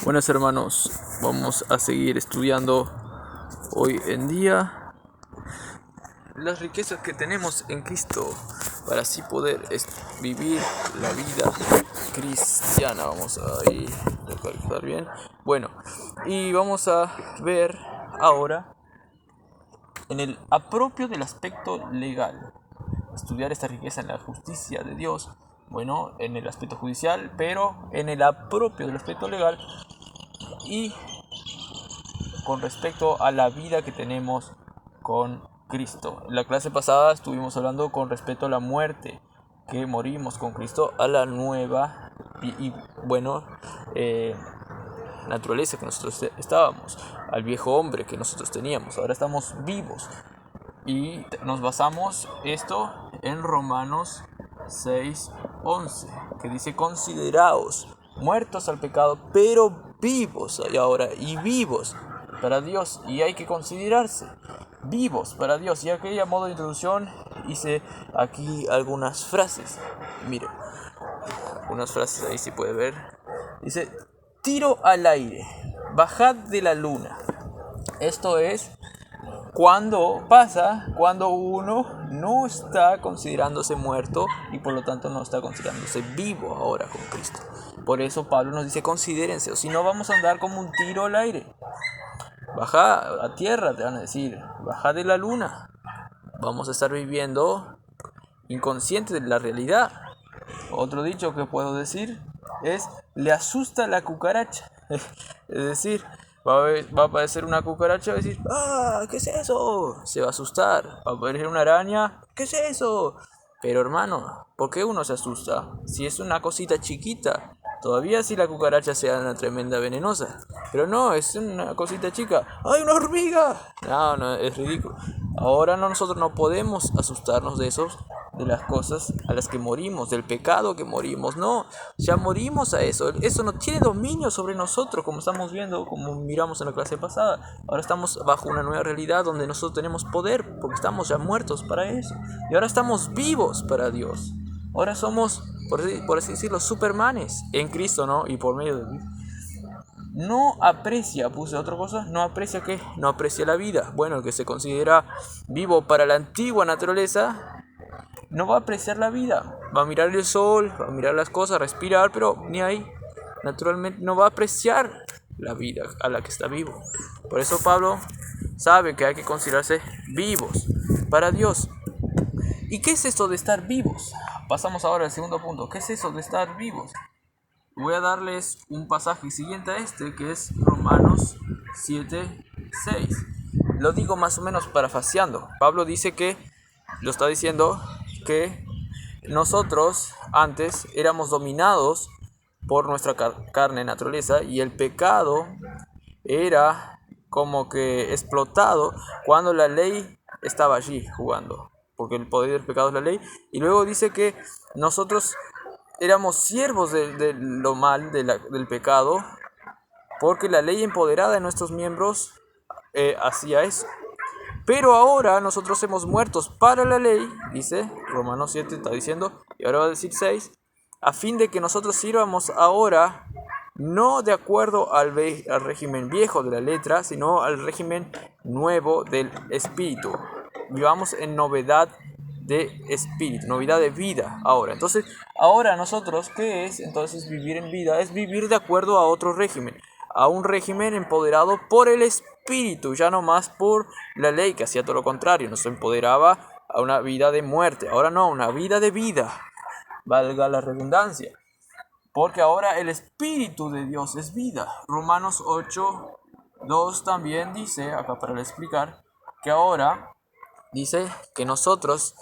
Buenos hermanos, vamos a seguir estudiando hoy en día las riquezas que tenemos en Cristo para así poder vivir la vida cristiana. Vamos a ir a recalcar bien. Bueno, y vamos a ver ahora en el apropio del aspecto legal. Estudiar esta riqueza en la justicia de Dios, bueno, en el aspecto judicial, pero en el apropio del aspecto legal y con respecto a la vida que tenemos con Cristo. En la clase pasada estuvimos hablando con respecto a la muerte, que morimos con Cristo, a la nueva naturaleza que nosotros estábamos, al viejo hombre que nosotros teníamos. Ahora estamos vivos y nos basamos esto en Romanos 6:11, que dice: consideraos muertos al pecado, pero vivos y vivos para Dios. Y hay que considerarse vivos para Dios. Y aquí, a modo de introducción, hice aquí algunas frases. Miren, unas frases ahí si puede ver. Dice: tiro al aire, bajad de la luna. Esto es cuando uno no está considerándose muerto y por lo tanto no está considerándose vivo ahora con Cristo. Por eso Pablo nos dice: considérense, o si no vamos a andar como un tiro al aire. Baja a tierra, te van a decir, baja de la luna. Vamos a estar viviendo inconscientes de la realidad. Otro dicho que puedo decir es: le asusta la cucaracha. Es decir, va a aparecer una cucaracha y va a decir: ¡ah! ¿Qué es eso? Se va a asustar. Va a aparecer una araña: ¿qué es eso? Pero hermano, ¿por qué uno se asusta? Si es una cosita chiquita, todavía si la cucaracha sea una tremenda venenosa. Pero no, es una cosita chica. ¡Ay, una hormiga! No, es ridículo. Ahora nosotros no podemos asustarnos de eso, de las cosas a las que morimos, del pecado que morimos. No, ya morimos a eso. Eso no tiene dominio sobre nosotros, como estamos viendo, como miramos en la clase pasada. Ahora estamos bajo una nueva realidad donde nosotros tenemos poder, porque estamos ya muertos para eso. Y ahora estamos vivos para Dios. Ahora somos, por así decirlo, supermanes en Cristo, ¿no? Y por medio de Dios. No aprecia, puse otra cosa, no aprecia ¿qué? No aprecia la vida. Bueno, el que se considera vivo para la antigua naturaleza no va a apreciar la vida. Va a mirar el sol, va a mirar las cosas, respirar, pero ni ahí. Naturalmente no va a apreciar la vida a la que está vivo. Por eso Pablo sabe que hay que considerarse vivos para Dios. ¿Y qué es esto de estar vivos? Pasamos ahora al segundo punto. ¿Qué es eso de estar vivos? Voy a darles un pasaje siguiente a este, que es Romanos 7:6. Lo digo más o menos parafaseando. Pablo dice lo está diciendo que nosotros antes éramos dominados por nuestra carne naturaleza y el pecado era como que explotado cuando la ley estaba allí jugando, porque el poder del pecado es la ley. Y luego dice que nosotros éramos siervos de lo mal, del pecado, porque la ley empoderada en nuestros miembros hacía eso. Pero ahora nosotros hemos muertos para la ley, dice Romanos 7, está diciendo, y ahora va a decir 6, a fin de que nosotros sirvamos ahora no de acuerdo al régimen viejo de la letra, sino al régimen nuevo del espíritu. Vivamos en novedad de espíritu, novedad de vida ahora. Entonces, ahora nosotros, ¿qué es? Entonces, vivir en vida es vivir de acuerdo a otro régimen, a un régimen empoderado por el espíritu, ya no más por la ley, que hacía todo lo contrario, nos empoderaba a una vida de muerte. Ahora no, una vida de vida, valga la redundancia, porque ahora el espíritu de Dios es vida. Romanos 8:2 también dice, acá para explicar, que ahora dice que nosotros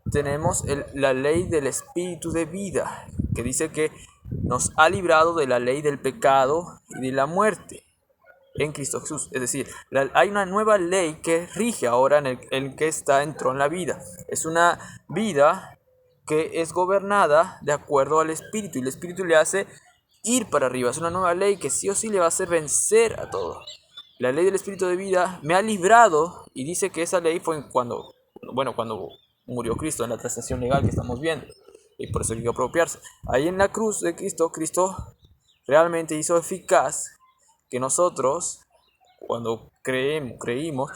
tenemos la ley del espíritu de vida, que dice que nos ha librado de la ley del pecado y de la muerte en Cristo Jesús. Es decir, hay una nueva ley que rige ahora en el que entró en la vida. Es una vida que es gobernada de acuerdo al espíritu, y el espíritu le hace ir para arriba. Es una nueva ley que sí o sí le va a hacer vencer a todo. La ley del espíritu de vida me ha librado, y dice que esa ley fue cuando murió Cristo, en la transacción legal que estamos viendo, y por eso hay que apropiarse. Ahí en la cruz de Cristo realmente hizo eficaz que nosotros, cuando creímos,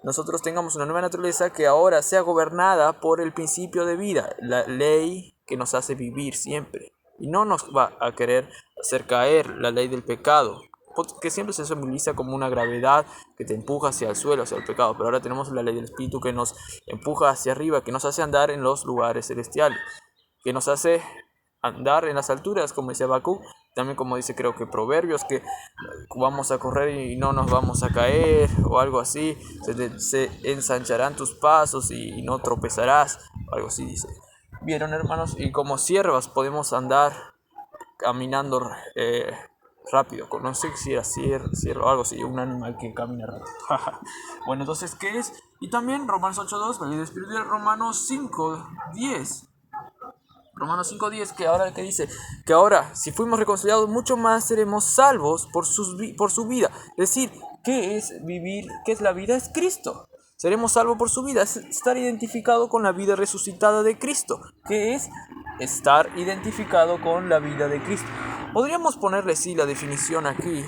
nosotros tengamos una nueva naturaleza que ahora sea gobernada por el principio de vida, la ley que nos hace vivir siempre. Y no nos va a querer hacer caer la ley del pecado, porque siempre se simboliza como una gravedad que te empuja hacia el suelo, hacia el pecado. Pero ahora tenemos la ley del Espíritu que nos empuja hacia arriba, que nos hace andar en los lugares celestiales, que nos hace andar en las alturas, como dice Habacuc, también como dice creo que Proverbios, que vamos a correr y no nos vamos a caer, o algo así, se ensancharán tus pasos y no tropezarás, algo así dice. Vieron, hermanos, y como siervas podemos andar caminando rápido, no sé si era ciervo o algo así, un animal que camina rápido. Bueno, entonces, ¿qué es? Y también Romanos 8:2, la ley del Espíritu, de Romanos 5:10. Romanos 5:10, que dice que ahora, si fuimos reconciliados, mucho más seremos salvos por su vida. Es decir, ¿qué es vivir? ¿Qué es la vida? Es Cristo. Seremos salvos por su vida. Es estar identificado con la vida resucitada de Cristo. ¿Qué es? Estar identificado con la vida de Cristo. Podríamos ponerle sí la definición aquí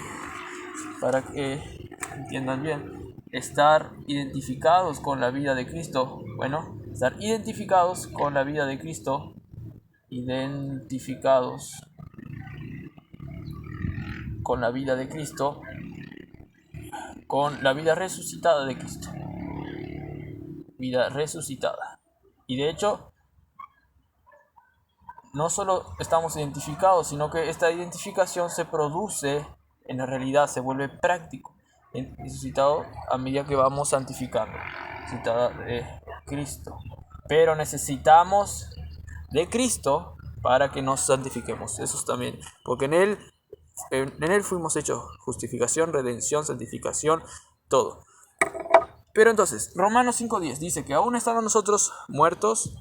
para que entiendan bien. Estar identificados con la vida de Cristo. Bueno, estar identificados con la vida de Cristo. Identificados con la vida de Cristo, con la vida resucitada de Cristo. Vida resucitada. Y de hecho, no solo estamos identificados, sino que esta identificación se produce, en la realidad se vuelve práctico, resucitado a medida que vamos santificando, resucitada de Cristo. Pero necesitamos de Cristo para que nos santifiquemos. Eso es también, porque en Él fuimos hechos justificación, redención, santificación, todo. Pero entonces, Romanos 5:10 dice que aún estando nosotros muertos,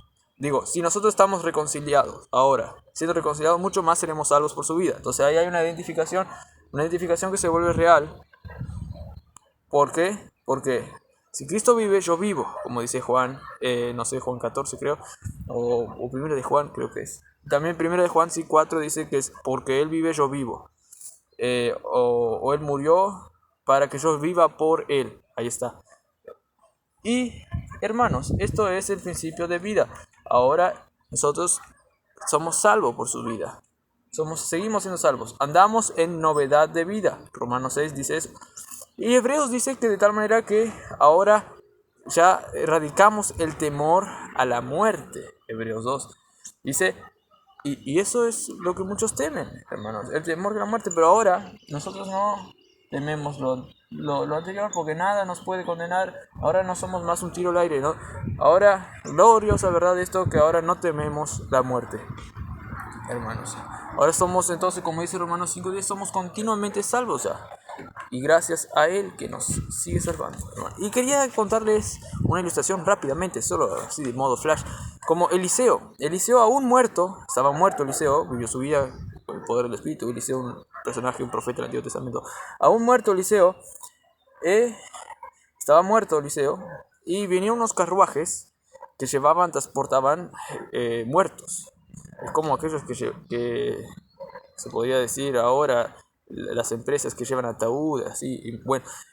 si nosotros estamos reconciliados, ahora, siendo reconciliados, mucho más seremos salvos por su vida. Entonces ahí hay una identificación que se vuelve real. ¿Por qué? Porque si Cristo vive, yo vivo, como dice Juan, no sé, Juan 14 creo, o primero de Juan creo que es. También primero de Juan 4 dice que es porque Él vive, yo vivo. O Él murió para que yo viva por Él. Ahí está. Y hermanos, esto es el principio de vida. Ahora nosotros somos salvos por su vida. Seguimos siendo salvos. Andamos en novedad de vida. Romanos 6 dice eso. Y Hebreos dice que de tal manera que ahora ya erradicamos el temor a la muerte. Hebreos 2 dice, y eso es lo que muchos temen, hermanos, el temor a la muerte. Pero ahora nosotros no tememos lo anterior, porque nada nos puede condenar. Ahora no somos más un tiro al aire, ¿no? Ahora, gloriosa verdad esto, que ahora no tememos la muerte, hermanos. Ahora somos entonces, como dice Romanos 5:10, somos continuamente salvos ya. Y gracias a Él que nos sigue salvando, hermano. Y quería contarles una ilustración rápidamente, solo así de modo flash. Como Eliseo aún muerto, estaba muerto Eliseo, vivió su vida con el poder del Espíritu. Eliseo, un personaje, un profeta del Antiguo Testamento. Aún muerto Eliseo, estaba muerto Eliseo, y venían unos carruajes que transportaban muertos. Es como aquellos que se podría decir ahora, las empresas que llevan ataúdes, así,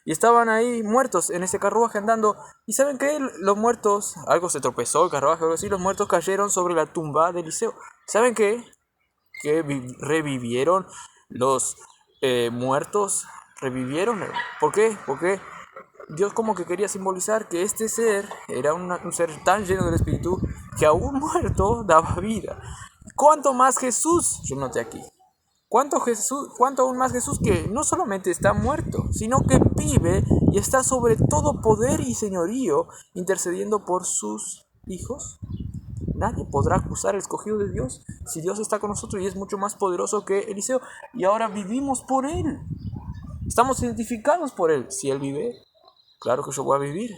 y estaban ahí muertos en ese carruaje andando, y ¿saben qué? Los muertos, algo se tropezó el carruaje, algo así, los muertos cayeron sobre la tumba de Eliseo. ¿Saben qué? Que revivieron los muertos, revivieron. ¿Por qué? Porque Dios como que quería simbolizar que este ser era un ser tan lleno del Espíritu que aún muerto daba vida. ¿Cuánto más Jesús? Yo noté aquí. ¿Cuánto aún más Jesús, que no solamente está muerto, sino que vive y está sobre todo poder y señorío, intercediendo por sus hijos? Nadie podrá acusar al escogido de Dios si Dios está con nosotros y es mucho más poderoso que Eliseo. Y ahora vivimos por Él. Estamos identificados por Él. Si Él vive, claro que yo voy a vivir.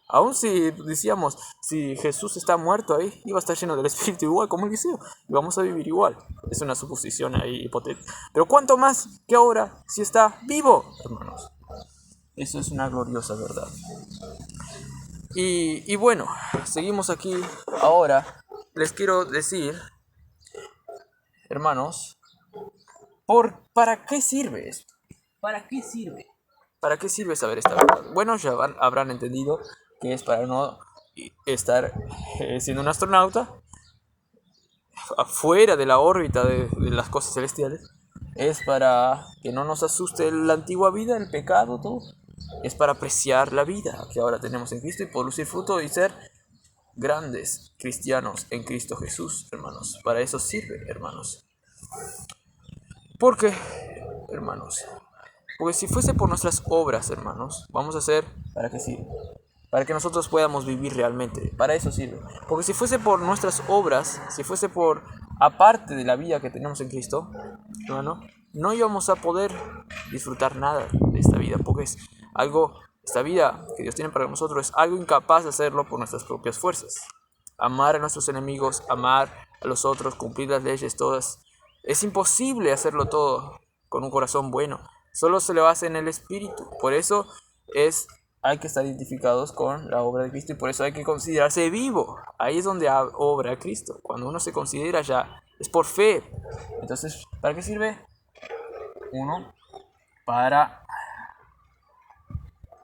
Aún si decíamos, si Jesús está muerto ahí, iba a estar lleno del Espíritu igual como Eliseo, y vamos a vivir igual. Es una suposición ahí hipotética. Pero cuánto más que ahora, si está vivo, hermanos. Eso es una gloriosa verdad. Y bueno, seguimos aquí. Ahora les quiero decir, hermanos, ¿Para qué sirve esto? ¿Para qué sirve? ¿Para qué sirve saber esta verdad? Bueno, ya habrán entendido que es para no estar siendo un astronauta afuera de la órbita de las cosas celestiales. Es para que no nos asuste la antigua vida, el pecado, todo. Es para apreciar la vida que ahora tenemos en Cristo y producir fruto y ser grandes cristianos en Cristo Jesús, hermanos. Para eso sirve, hermanos. ¿Por qué, hermanos? Porque si fuese por nuestras obras, hermanos, vamos a hacer, ¿para qué sirve? Para que nosotros podamos vivir realmente. Para eso sirve. Porque si fuese por nuestras obras, si fuese por aparte de la vida que tenemos en Cristo, hermano, no íbamos a poder disfrutar nada de esta vida. Porque es algo, esta vida que Dios tiene para nosotros es algo incapaz de hacerlo por nuestras propias fuerzas. Amar a nuestros enemigos, amar a los otros, cumplir las leyes todas. Es imposible hacerlo todo con un corazón bueno. Solo se lo hace en el Espíritu. Por eso hay que estar identificados con la obra de Cristo y por eso hay que considerarse vivo. Ahí es donde obra Cristo. Cuando uno se considera ya, es por fe. Entonces, ¿para qué sirve? Uno, para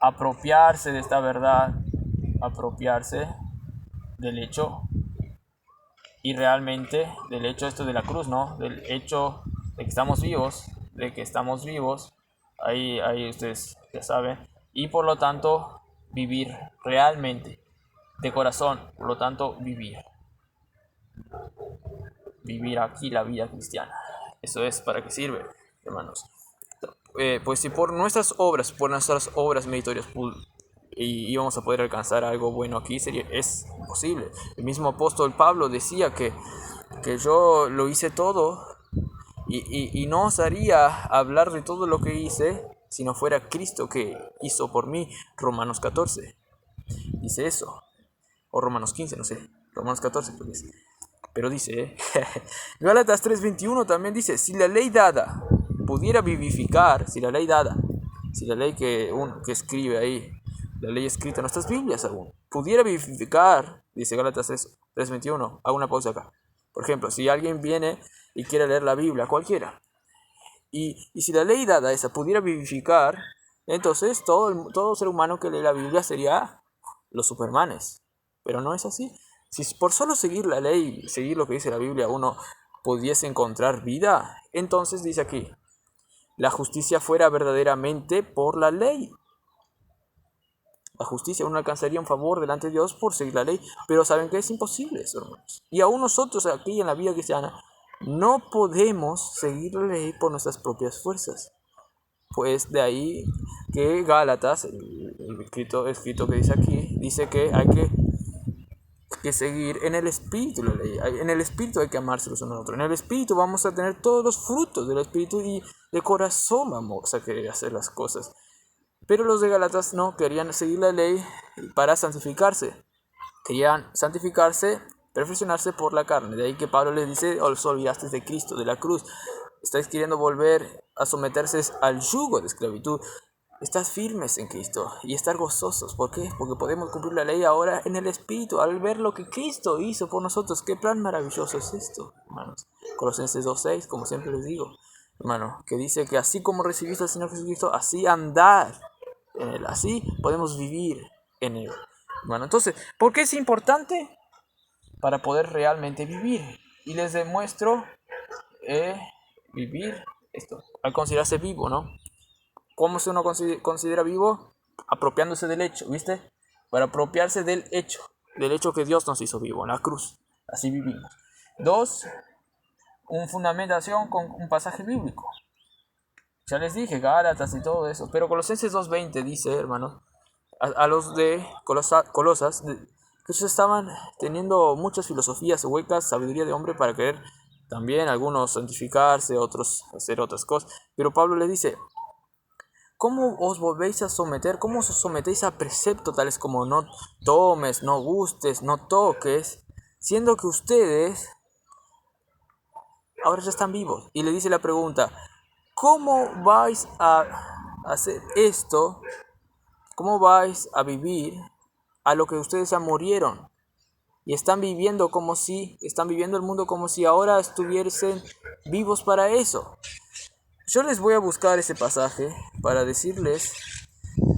apropiarse de esta verdad, apropiarse del hecho y realmente del hecho esto de la cruz, ¿no? Del hecho de que estamos vivos, ahí ustedes ya saben, y por lo tanto vivir realmente, de corazón, por lo tanto vivir aquí la vida cristiana. Eso es para qué sirve, hermanos. Pues si por nuestras obras meritorias y íbamos a poder alcanzar algo bueno aquí, es imposible. El mismo apóstol Pablo decía que yo lo hice todo y no osaría hablar de todo lo que hice si no fuera Cristo que hizo por mí. Romanos 14 dice eso, o Romanos 15, no sé, Romanos 14 creo que es. Pero dice, Gálatas 3:21 también dice, si la ley dada pudiera vivificar, si la ley que escribe ahí, la ley escrita en nuestras Biblias aún, pudiera vivificar, dice Gálatas 3:21, hago una pausa acá. Por ejemplo, si alguien viene y quiere leer la Biblia, cualquiera, y si la ley dada esa pudiera vivificar, entonces todo ser humano que lee la Biblia sería los supermanes. Pero no es así. Si por solo seguir la ley, seguir lo que dice la Biblia, uno pudiese encontrar vida, entonces dice aquí, la justicia fuera verdaderamente por la ley. La justicia, uno alcanzaría un favor delante de Dios por seguir la ley, pero saben que es imposible eso, hermanos. Y aún nosotros aquí en la vida cristiana no podemos seguir la ley por nuestras propias fuerzas. Pues de ahí que Gálatas, el escrito que dice aquí, dice que hay que seguir en el Espíritu la ley. En el Espíritu hay que amarse los unos a otros. En el Espíritu vamos a tener todos los frutos del Espíritu y de corazón vamos a querer hacer las cosas. Pero los de Gálatas no querían seguir la ley para santificarse. Querían santificarse, perfeccionarse por la carne. De ahí que Pablo les dice, os olvidasteis de Cristo, de la cruz. Estáis queriendo volver a someterse al yugo de esclavitud. Estás firmes en Cristo y estar gozosos. ¿Por qué? Porque podemos cumplir la ley ahora en el Espíritu, al ver lo que Cristo hizo por nosotros. ¡Qué plan maravilloso es esto, hermanos! Colosenses 2:6, como siempre les digo, hermano, que dice que así como recibiste al Señor Jesucristo, así andar en Él, así podemos vivir en Él. Bueno, entonces, ¿por qué es importante? Para poder realmente vivir. Y les demuestro vivir esto, al considerarse vivo, ¿no? ¿Cómo se uno considera vivo? Apropiándose del hecho, ¿viste? Para apropiarse del hecho que Dios nos hizo vivo en la cruz. Así vivimos. 2, una fundamentación con un pasaje bíblico. Ya les dije, Gálatas y todo eso. Pero Colosenses 2:20 dice, hermanos, a los de Colosas, que ellos estaban teniendo muchas filosofías huecas, sabiduría de hombre para querer también algunos santificarse, otros hacer otras cosas. Pero Pablo les dice, ¿cómo os volvéis a someter? ¿Cómo os sometéis a preceptos tales como no tomes, no gustes, no toques? Siendo que ustedes ahora ya están vivos. Y le dice la pregunta, ¿cómo vais a hacer esto? ¿Cómo vais a vivir a lo que ustedes ya murieron? Y están viviendo el mundo como si ahora estuviesen vivos para eso. Yo les voy a buscar ese pasaje para decirles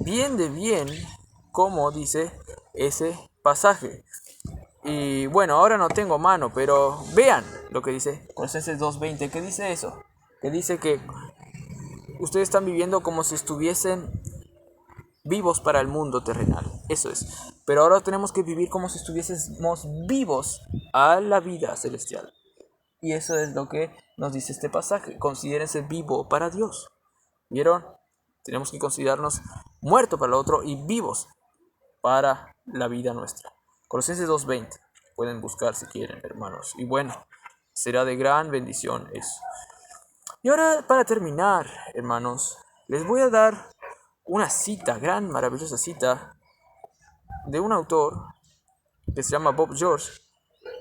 bien de bien cómo dice ese pasaje. Y bueno, ahora no tengo mano, pero vean lo que dice Colosenses 2:20. ¿Qué dice eso? Que dice que ustedes están viviendo como si estuviesen vivos para el mundo terrenal. Eso es. Pero ahora tenemos que vivir como si estuviésemos vivos a la vida celestial. Y eso es lo que nos dice este pasaje. Considérense vivo para Dios. ¿Vieron? Tenemos que considerarnos muertos para lo otro y vivos para la vida nuestra. Colosenses 2:20. Pueden buscar si quieren, hermanos. Y bueno, será de gran bendición eso. Y ahora, para terminar, hermanos, les voy a dar una cita, gran, maravillosa cita, de un autor que se llama Bob George.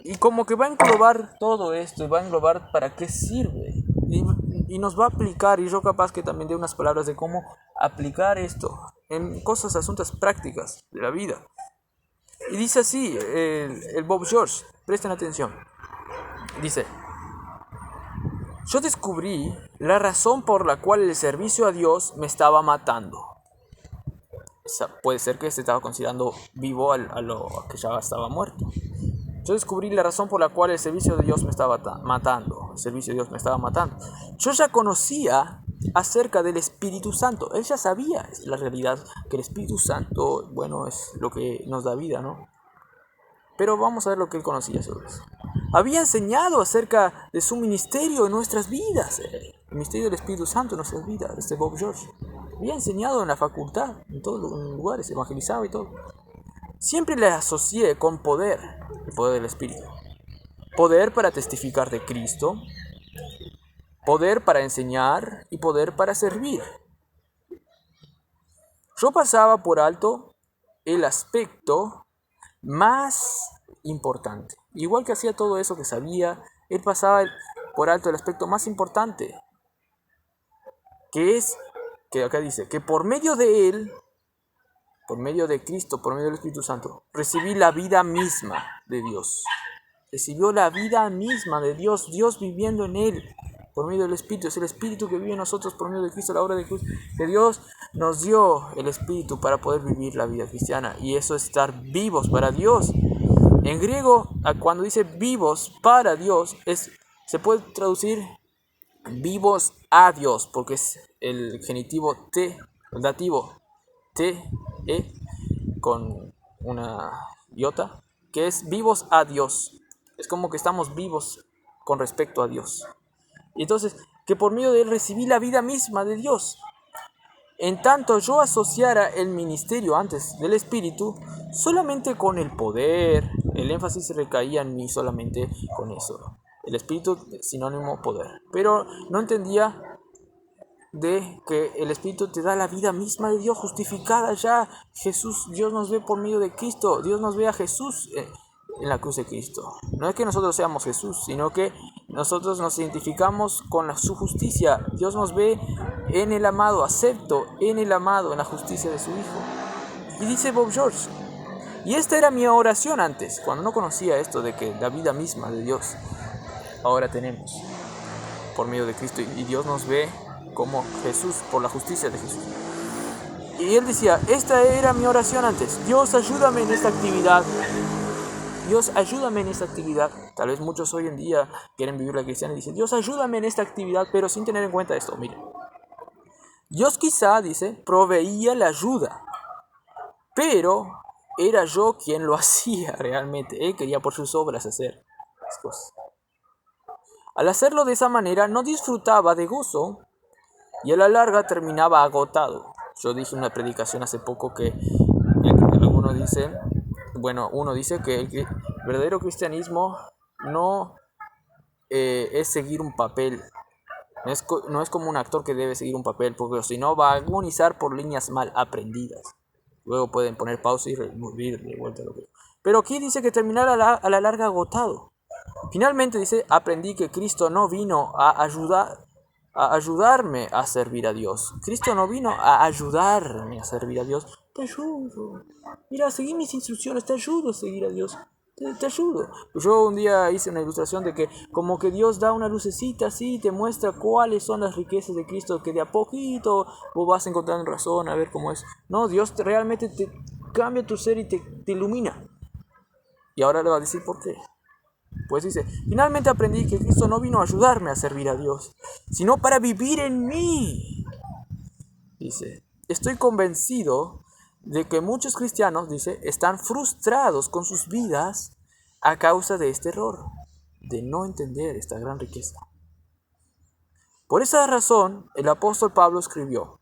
Y como que va a englobar todo esto, y va a englobar para qué sirve. Y nos va a aplicar, y yo capaz que también dé unas palabras de cómo aplicar esto en cosas, asuntos prácticas de la vida. Y dice así, el Bob George, presten atención. Dice: yo descubrí la razón por la cual el servicio a Dios me estaba matando. Puede ser que se estaba considerando vivo a lo que ya estaba muerto. Yo descubrí la razón por la cual el servicio de Dios me estaba matando. El servicio de Dios me estaba matando. Yo ya conocía acerca del Espíritu Santo. Él ya sabía la realidad que el Espíritu Santo, bueno, es lo que nos da vida, ¿no? Pero vamos a ver lo que él conocía sobre eso. Había enseñado acerca de su ministerio en nuestras vidas. El ministerio del Espíritu Santo en nuestras vidas, este Bob George. Había enseñado en la facultad, en todos los lugares, evangelizaba y todo. Siempre le asocié con poder, el poder del Espíritu. Poder para testificar de Cristo, poder para enseñar y poder para servir. Yo pasaba por alto el aspecto más importante. Igual que hacía todo eso que sabía, él pasaba por alto el aspecto más importante, que es, que acá dice, que por medio de él, por medio de Cristo, por medio del Espíritu Santo, recibí la vida misma de Dios. Recibió la vida misma de Dios, Dios viviendo en él, por medio del Espíritu. Es el Espíritu que vive en nosotros por medio de Cristo, la obra de Cristo. Que Dios nos dio el Espíritu para poder vivir la vida cristiana. Y eso es estar vivos para Dios. En griego, cuando dice vivos para Dios, se puede traducir vivos a Dios, porque es el genitivo te, el dativo te, con una iota, que es vivos a Dios. Es como que estamos vivos con respecto a Dios. Y entonces, que por medio de él recibí la vida misma de Dios. En tanto yo asociara el ministerio antes del Espíritu solamente con el poder, el énfasis recaía en mí solamente con eso. El Espíritu sinónimo poder. Pero no entendía de que el Espíritu te da la vida misma de Dios, justificada ya. Jesús, Dios nos ve por medio de Cristo. Dios nos ve a Jesús en la cruz de Cristo. No es que nosotros seamos Jesús, sino que nosotros nos identificamos con su justicia. Dios nos ve en el amado, acepto en el amado, en la justicia de su Hijo. Y dice Bob George, y esta era mi oración antes, cuando no conocía esto de que la vida misma de Dios ahora tenemos por medio de Cristo, y Dios nos ve como Jesús, por la justicia de Jesús. Y él decía, esta era mi oración antes: Dios, ayúdame en esta actividad. Dios, ayúdame en esta actividad. Tal vez muchos hoy en día quieren vivir la cristiana y dicen, Dios, ayúdame en esta actividad, pero sin tener en cuenta esto. Miren, Dios quizá, dice, proveía la ayuda, pero era yo quien lo hacía realmente. Él quería por sus obras hacer las cosas. Al hacerlo de esa manera, no disfrutaba de gozo y a la larga terminaba agotado. Yo dije en una predicación hace poco que algunos dicen, uno dice que el verdadero cristianismo no es seguir un papel. No es como un actor que debe seguir un papel, porque si no va a agonizar por líneas mal aprendidas. Luego pueden poner pausa y volver de vuelta a lo que... Pero aquí dice que terminará a la larga agotado. Finalmente dice, aprendí que Cristo no vino a ayudarme a servir a Dios. Cristo no vino a ayudarme a servir a Dios. Te ayudo. Mira, seguí mis instrucciones, te ayudo a seguir a Dios. te ayudo. Yo un día hice una ilustración de que como que Dios da una lucecita así, te muestra cuáles son las riquezas de Cristo, que de a poquito vos vas encontrando razón, a ver cómo es. No, Dios realmente te cambia tu ser y te ilumina. Y ahora le va a decir por qué. Pues dice, finalmente aprendí que Cristo no vino a ayudarme a servir a Dios, sino para vivir en mí. Dice, estoy convencido de que muchos cristianos, dice, están frustrados con sus vidas a causa de este error, de no entender esta gran riqueza. Por esa razón, el apóstol Pablo escribió,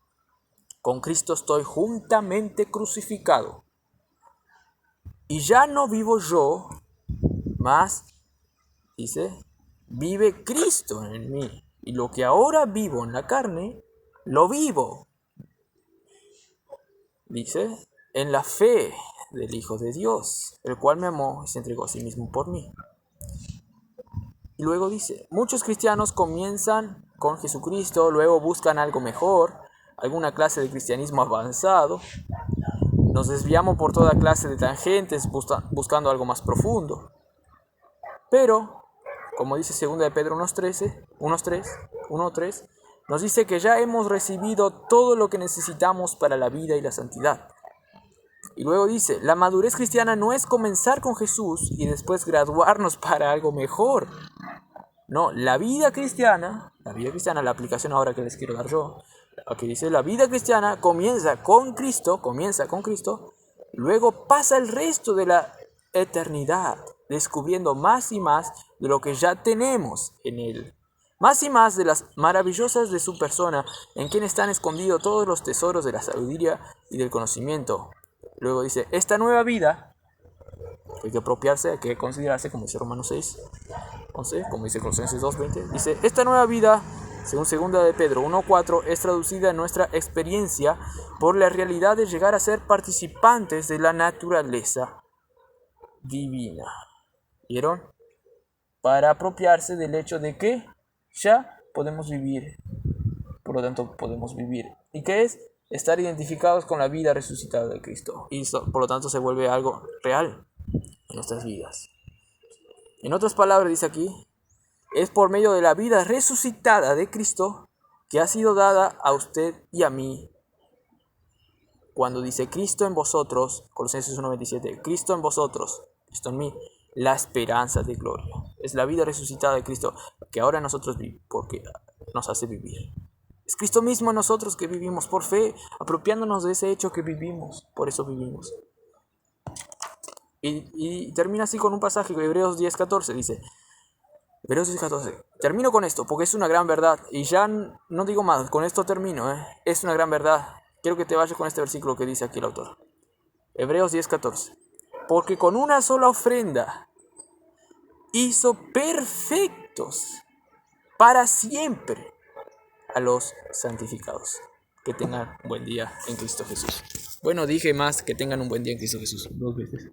con Cristo estoy juntamente crucificado, y ya no vivo yo, mas, dice, vive Cristo en mí, y lo que ahora vivo en la carne, lo vivo, dice, en la fe del Hijo de Dios, el cual me amó y se entregó a sí mismo por mí. Y luego dice, muchos cristianos comienzan con Jesucristo, luego buscan algo mejor, alguna clase de cristianismo avanzado, nos desviamos por toda clase de tangentes buscando algo más profundo. Pero, como dice 2 de Pedro 1.3, nos dice que ya hemos recibido todo lo que necesitamos para la vida y la santidad. Y luego dice, la madurez cristiana no es comenzar con Jesús y después graduarnos para algo mejor. No, la vida cristiana, la aplicación ahora que les quiero dar yo, aquí dice, la vida cristiana comienza con Cristo, luego pasa el resto de la eternidad, descubriendo más y más de lo que ya tenemos en Él. Más y más de las maravillosas de su persona, en quien están escondidos todos los tesoros de la sabiduría y del conocimiento. Luego dice, esta nueva vida, hay que apropiarse, hay que considerarse, como dice Romanos 6:11, como dice Colosenses 2:20, dice, esta nueva vida, según 2 de Pedro 1:4, es traducida en nuestra experiencia por la realidad de llegar a ser participantes de la naturaleza divina. ¿Vieron? Para apropiarse del hecho de que ya podemos vivir, por lo tanto podemos vivir. ¿Y qué es? Estar identificados con la vida resucitada de Cristo. Y esto, por lo tanto, se vuelve algo real en nuestras vidas. En otras palabras, dice aquí, es por medio de la vida resucitada de Cristo que ha sido dada a usted y a mí. Cuando dice Cristo en vosotros, Colosenses 1:27, Cristo en vosotros, Cristo en mí, la esperanza de gloria. Es la vida resucitada de Cristo que ahora nosotros vivimos, porque nos hace vivir. Es Cristo mismo en nosotros que vivimos por fe, apropiándonos de ese hecho que vivimos, por eso vivimos. Y termina así con un pasaje de Hebreos 10:14, dice, Hebreos 10:14, termino con esto porque es una gran verdad, y ya no digo más, con esto termino, es una gran verdad. Quiero que te vayas con este versículo que dice aquí el autor. Hebreos 10:14, porque con una sola ofrenda hizo perfectos para siempre a los santificados. Que tengan un buen día en Cristo Jesús. Bueno, dije más que tengan un buen día en Cristo Jesús 2 veces.